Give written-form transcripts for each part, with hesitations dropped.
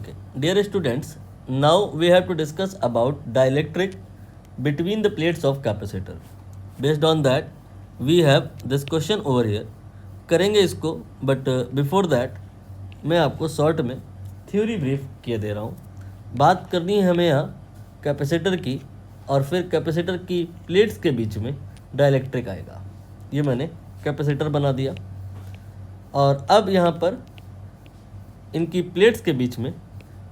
Okay, dear students, now we have to discuss about dielectric between the plates of capacitor. Based on that, we have this question over here. करेंगे इसको, but before that मैं आपको short में theory brief किए दे रहा हूँ. बात करनी है हमें यहाँ कैपेसिटर की, और फिर कैपेसिटर की प्लेट्स के बीच में डाइलेक्ट्रिक आएगा. ये मैंने कैपेसिटर बना दिया, और अब यहाँ पर इनकी प्लेट्स के बीच में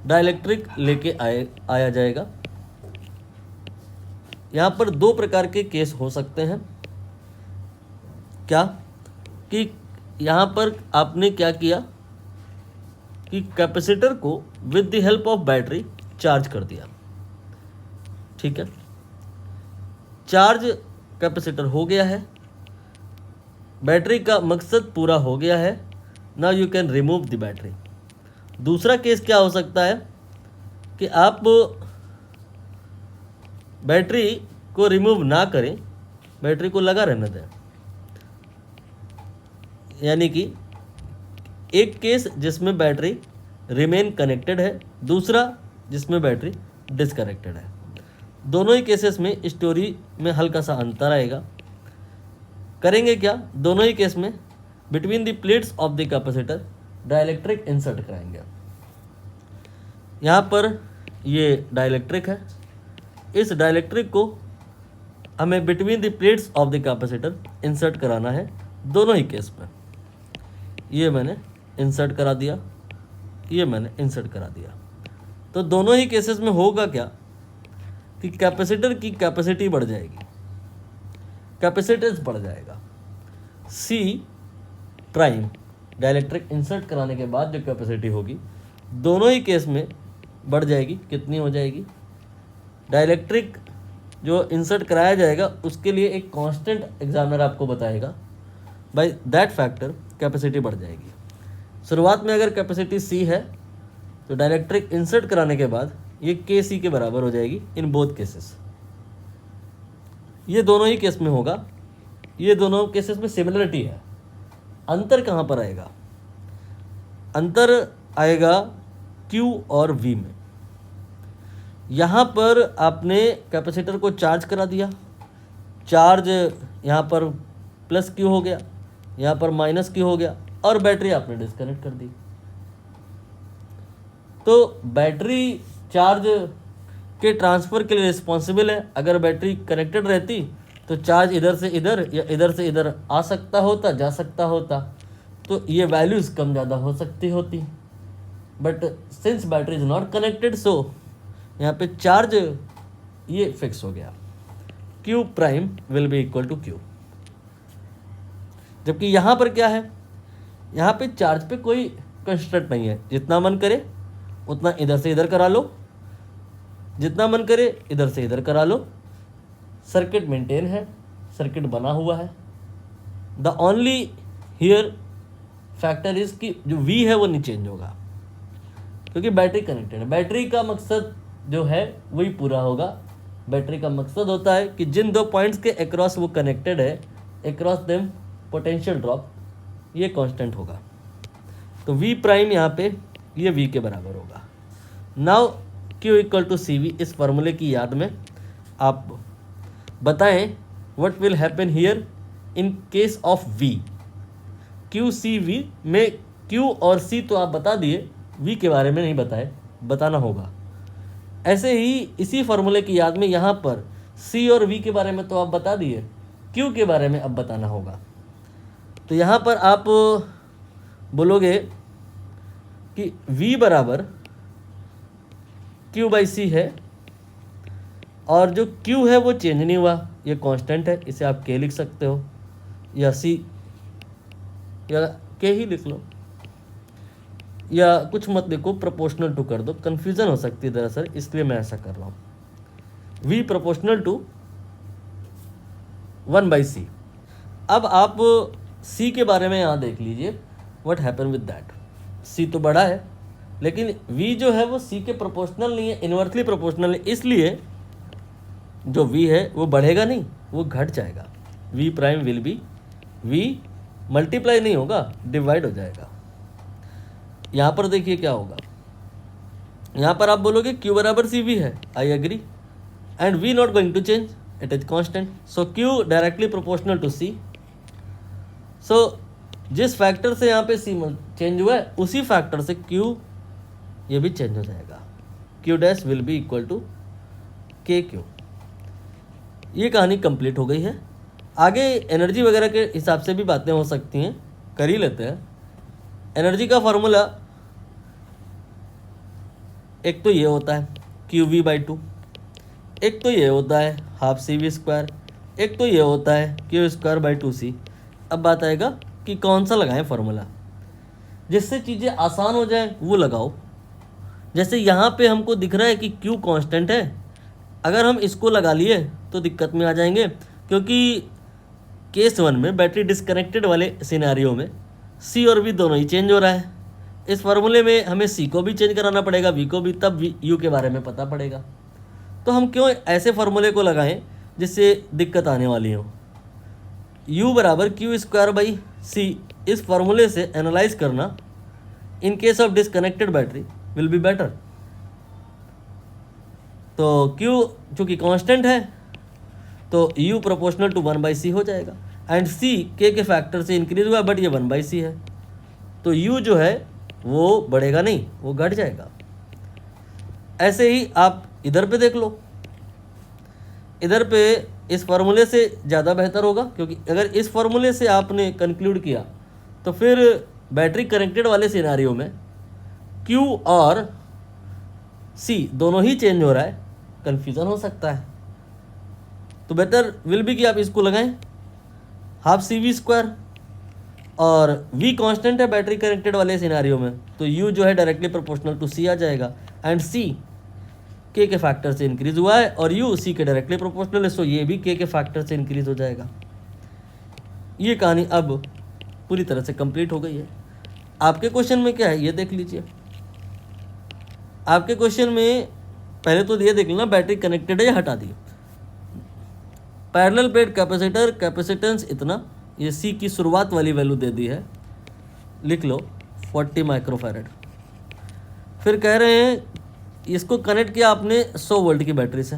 डाइलेक्ट्रिक लेके आया जाएगा. यहाँ पर दो प्रकार के केस हो सकते हैं. क्या कि यहाँ पर आपने क्या किया कि कैपेसिटर को with the help of battery charge कर दिया. ठीक है, चार्ज कैपेसिटर हो गया है, बैटरी का मकसद पूरा हो गया है. Now you can remove the battery. दूसरा केस क्या हो सकता है कि आप बैटरी को रिमूव ना करें, बैटरी को लगा रहने दें. यानी कि एक केस जिसमें बैटरी रिमेन कनेक्टेड है, दूसरा जिसमें बैटरी डिसकनेक्टेड है. दोनों ही केसेस में स्टोरी में हल्का सा अंतर आएगा. करेंगे क्या, दोनों ही केस में between the plates of the capacitor dielectric insert कराएंगे. यहाँ पर ये डाइलेक्ट्रिक है, इस डाइलेक्ट्रिक को हमें between the plates of the capacitor insert कराना है दोनों ही केस में. ये मैंने इंसर्ट करा दिया, ये मैंने इंसर्ट करा दिया. तो दोनों ही केसेस में होगा क्या कि कैपेसिटर की कैपेसिटी बढ़ जाएगी, कैपेसिटेंस बढ़ जाएगा. सी प्राइम डाइलेक्ट्रिक इंसर्ट कराने के बाद जो कैपेसिटी होगी दोनों ही केस में बढ़ जाएगी. कितनी हो जाएगी? डाइलेक्ट्रिक जो इंसर्ट कराया जाएगा उसके लिए एक कांस्टेंट एग्जामिनर आपको बताएगा. बाय दैट फैक्टर कैपेसिटी बढ़ जाएगी. शुरुआत में अगर कैपेसिटी सी है तो डाइलेक्ट्रिक इंसर्ट कराने के बाद ये के सी के बराबर हो जाएगी इन बोथ केसेस. ये दोनों ही केस में होगा. ये दोनों केसेस में सिमिलरिटी है. अंतर कहाँ पर आएगा? अंतर आएगा Q और V में. यहाँ पर आपने कैपेसिटर को चार्ज करा दिया, चार्ज यहाँ पर प्लस Q हो गया, यहाँ पर माइनस Q हो गया, और बैटरी आपने डिस्कनेक्ट कर दी. तो बैटरी चार्ज के ट्रांसफ़र के लिए रिस्पॉन्सिबल है. अगर बैटरी कनेक्टेड रहती तो चार्ज इधर से इधर या इधर से इधर आ सकता होता, जा सकता होता, तो ये वैल्यूज़ कम ज़्यादा हो सकती होती. But since battery is not connected, so यहाँ पे चार्ज ये फिक्स हो गया, Q prime will be equal to Q. जबकि यहाँ पर क्या है, यहाँ पे चार्ज पे कोई कंस्ट्रेंट नहीं है. जितना मन करे उतना इधर से इधर करा लो, जितना मन करे इधर से इधर करा लो. सर्किट मेंटेन है, सर्किट बना हुआ है. The only here factor is कि जो V है वो नहीं चेंज होगा क्योंकि बैटरी कनेक्टेड है. बैटरी का मकसद जो है वही पूरा होगा. बैटरी का मकसद होता है कि जिन दो पॉइंट्स के अक्रॉस वो कनेक्टेड है, अक्रॉस देम पोटेंशियल ड्रॉप ये कांस्टेंट होगा. तो V प्राइम यहाँ पे ये V के बराबर होगा. Now Q equal to CV. इस फार्मूले की याद में आप बताएं what will happen here in case of V. QCV में Q और C तो आप बता दिए, V के बारे में नहीं बताए, बताना होगा. ऐसे ही इसी फार्मूले की याद में यहाँ पर C और V के बारे में तो आप बता दिए, Q के बारे में अब बताना होगा. तो यहाँ पर आप बोलोगे कि V बराबर Q बाई C है, और जो Q है वो चेंज नहीं हुआ, ये कांस्टेंट है. इसे आप K लिख सकते हो या C या K ही लिख लो, या कुछ मत लिखो, प्रोपोर्शनल टू कर दो. कन्फ्यूज़न हो सकती है दरअसल, इसलिए मैं ऐसा कर रहा हूँ. V proportional to 1/C. अब आप C के बारे में यहाँ देख लीजिए what happen with that. C तो बड़ा है, लेकिन V जो है वो C के प्रोपोर्शनल नहीं है, इनवर्सली प्रोपोर्शनल है. इसलिए जो V है वो बढ़ेगा नहीं, वो घट जाएगा. V prime will B V multiply नहीं होगा, डिवाइड हो जाएगा. यहाँ पर देखिए क्या होगा, यहाँ पर आप बोलोगे Q बराबर CV है, I agree, and V not going to change, it is constant, so Q directly proportional to C। So जिस फैक्टर से यहाँ पे C चेंज हुआ है उसी फैक्टर से Q ये भी चेंज हो जाएगा, Q dash will be equal to KQ। ये कहानी कंप्लीट हो गई है। आगे एनर्जी वगैरह के हिसाब से भी बातें हो सकती हैं, कर ही लेते हैं। एनर्जी का फॉर्मूला एक तो ये होता है QV/2, एक तो ये होता है हाफ CV², एक तो ये होता है Q²/2C। अब बात आएगा कि कौन सा लगाएं फॉर्मूला, जिससे चीज़ें आसान हो जाएं वो लगाओ। जैसे यहाँ पे हमको दिख रहा है कि Q कांस्टेंट है, अगर हम इसको लगा लिए तो दिक्कत में आ जाएंगे, क्योंकि केस 1 में बैटरी डिस्कनेक्टेड वाले सिनेरियो में C और V दोनों ही चेंज हो रहा है। इस फार्मूले में हमें C को भी चेंज कराना पड़ेगा, V को भी, तब U के बारे में पता पड़ेगा। तो हम क्यों ऐसे फार्मूले को लगाएं जिससे दिक्कत आने वाली हो। U बराबर Q²/C इस फार्मूले से एनालाइज करना इन case of disconnected battery will be better. तो Q चूँकि कांस्टेंट है तो U प्रोपोर्शनल टू 1/C हो जाएगा, एंड C K के फैक्टर से इंक्रीज हुआ बट ये 1/C है, तो U जो है वो बढ़ेगा नहीं, वो घट जाएगा। ऐसे ही आप इधर पे देख लो, इधर पे इस फार्मूले से ज़्यादा बेहतर होगा, क्योंकि अगर इस फार्मूले से आपने कंक्लूड किया तो फिर बैटरी कनेक्टेड वाले सिनेरियो में Q और C दोनों ही चेंज हो रहा है, कन्फ्यूज़न हो सकता है। तो बेटर विल बी कि आप इसको लगाएं हाफ CV², और V कांस्टेंट है बैटरी कनेक्टेड वाले सिनेरियो में, तो U जो है डायरेक्टली प्रोपोर्शनल टू C आ जाएगा, एंड C K के फैक्टर से इंक्रीज हुआ है और U C के डायरेक्टली प्रोपोर्शनल है, सो ये भी K के फैक्टर से इंक्रीज हो जाएगा। ये कहानी अब पूरी तरह से कंप्लीट हो गई है। आपके क्वेश्चन में क्या है ये देख लीजिए। आपके क्वेश्चन में पहले तो ये देख लेना बैटरी कनेक्टेड है या हटा दी। पैरेलल प्लेट कैपेसिटर कैपेसिटेंस इतना, ये C की शुरुआत वाली वैल्यू दे दी है, लिख लो 40 माइक्रोफैरड। फिर कह रहे हैं इसको कनेक्ट किया आपने 100 वोल्ट की बैटरी से,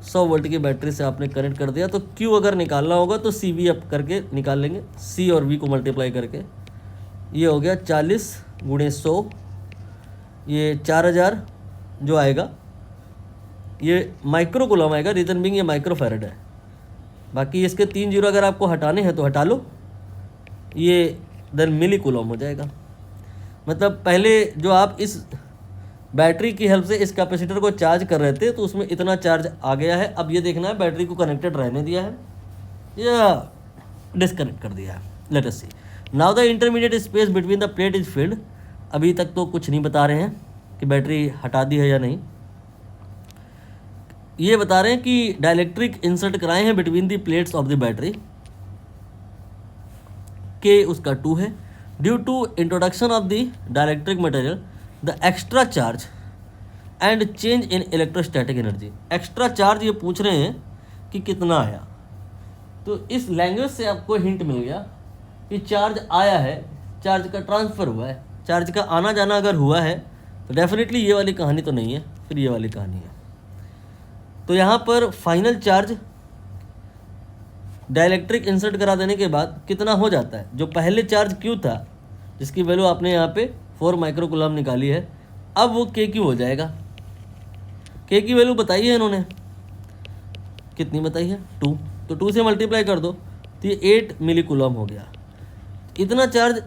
100 वोल्ट की बैटरी से आपने कनेक्ट कर दिया, तो Q अगर निकालना होगा तो CV अप करके निकाल लेंगे, C और V को मल्टीप्लाई करके। ये हो गया 40 × 100, ये 4000 जो आएगा ये माइक्रो कूलम आएगा, रीजन बिंग ये माइक्रोफैरड है। बाकी इसके 3 जीरो अगर आपको हटाने हैं तो हटा लो, ये देन मिली कूलम हो जाएगा। मतलब पहले जो आप इस बैटरी की हेल्प से इस कैपेसिटर को चार्ज कर रहे थे तो उसमें इतना चार्ज आ गया है, अब ये देखना है बैटरी को कनेक्टेड रहने दिया है या डिस्कनेक्ट कर दिया है। Let us see now the intermediate space between the plate is filled. अभी तक तो कुछ नहीं बता रहे हैं कि बैटरी हटा दी है या नहीं, ये बता रहे हैं कि डाइलेक्ट्रिक इंसर्ट कराए हैं between the plates of the battery, के उसका 2 है। Due to introduction of the dielectric material the extra charge and change in electrostatic energy. Extra charge ये पूछ रहे हैं कि कितना आया, तो इस लैंग्वेज से आपको हिंट मिल गया कि चार्ज आया है, चार्ज का ट्रांसफ़र हुआ है। चार्ज का आना जाना अगर हुआ है तो डेफिनेटली ये वाली कहानी तो नहीं है, फिर ये वाली कहानी है। तो यहाँ पर फाइनल चार्ज डाइलेक्ट्रिक इंसर्ट करा देने के बाद कितना हो जाता है, जो पहले चार्ज Q था जिसकी वैल्यू आपने यहाँ पे 4 माइक्रो कूलम निकाली है, अब वो KQ हो जाएगा। K की वैल्यू बताई है इन्होंने, कितनी बताई है 2, तो 2 से मल्टीप्लाई कर दो तो ये 8 मिली कूलम हो गया। इतना चार्ज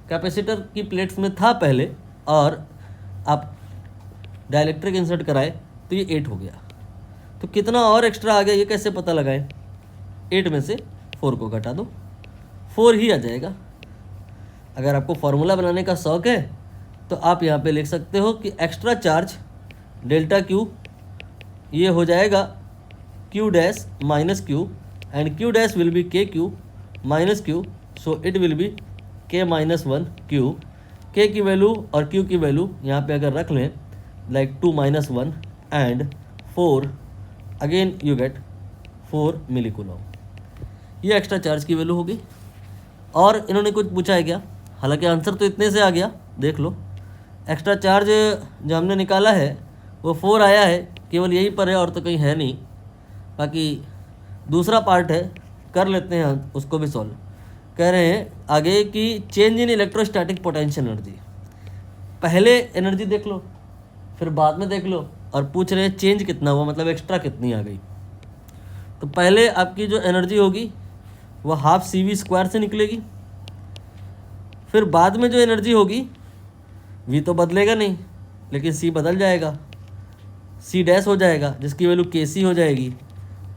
कैपेसिटर की प्लेट्स में था पहले और आप डाइलेक्ट्रिक इंसर्ट कराए तो ये 8 हो गया। तो कितना और एक्स्ट्रा आ गया ये कैसे पता लगाएं, 8 में से 4 को घटा दो, 4 ही आ जाएगा। अगर आपको फार्मूला बनाने का शौक है तो आप यहाँ पे लिख सकते हो कि एक्स्ट्रा चार्ज डेल्टा Q ये हो जाएगा Q dash minus Q, and Q dash will be KQ minus Q, so it will be K-1 Q। K की वैल्यू और Q की वैल्यू यहाँ पे अगर रख लें like 2 - 1 and 4, again you get 4 milli coulomb. ये एक्स्ट्रा चार्ज की वैल्यू होगी। और इन्होंने कुछ पूछा है क्या, हालांकि आंसर तो इतने से आ गया, देख लो एक्स्ट्रा चार्ज जो हमने निकाला है वो 4 आया है, केवल यहीं पर है और तो कहीं है नहीं। बाकी दूसरा पार्ट है, कर लेते हैं उसको भी सॉल्व। कह रहे हैं आगे कि change in electrostatic potential energy. पहले एनर्जी देख लो, फिर बाद में देख लो, और पूछ रहे हैं चेंज कितना हुआ, मतलब एक्स्ट्रा कितनी आ गई। तो पहले आपकी जो एनर्जी होगी वह ½ CV² से निकलेगी। फिर बाद में जो एनर्जी होगी V तो बदलेगा नहीं, लेकिन C बदल जाएगा, C' हो जाएगा, जिसकी वैल्यू KC हो जाएगी।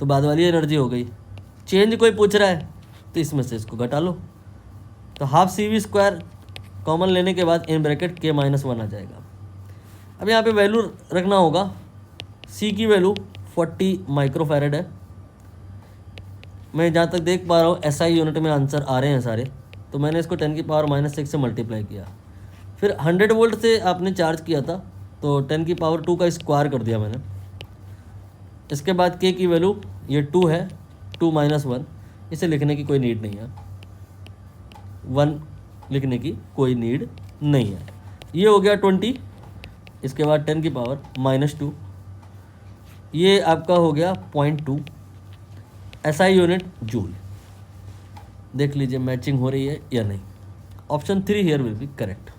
तो बाद वाली एनर्जी हो गई। चेंज कोई पूछ रहा है तो इसमें से इसको घटा लो, तो ½ CV² कॉमन लेने के बाद इन ब्रैकेट K-1 आ जाएगा। अब यहाँ पे वैल्यू रखना होगा। C की वैल्यू 40 माइक्रोफैरेड है। मैं जहाँ तक देख पा रहा हूँ SI यूनिट में आंसर आ रहे हैं सारे, तो मैंने इसको 10⁻⁻6 से मल्टीप्लाई किया। फिर 100 वोल्ट से आपने चार्ज किया था, तो 10⁻2 का स्क्वायर कर दिया मैंने। इसके बाद K की वैल्यू ये 2 है, 2 - 1, इसे लिखने की कोई नीड नहीं है, 1 लिखने की कोई नीड नहीं है। ये हो गया 20, इसके बाद 10⁻⁻2, ये आपका हो गया 0.2 SI यूनिट जूल। देख लीजिए मैचिंग हो रही है या नहीं। Option 3 here will be correct.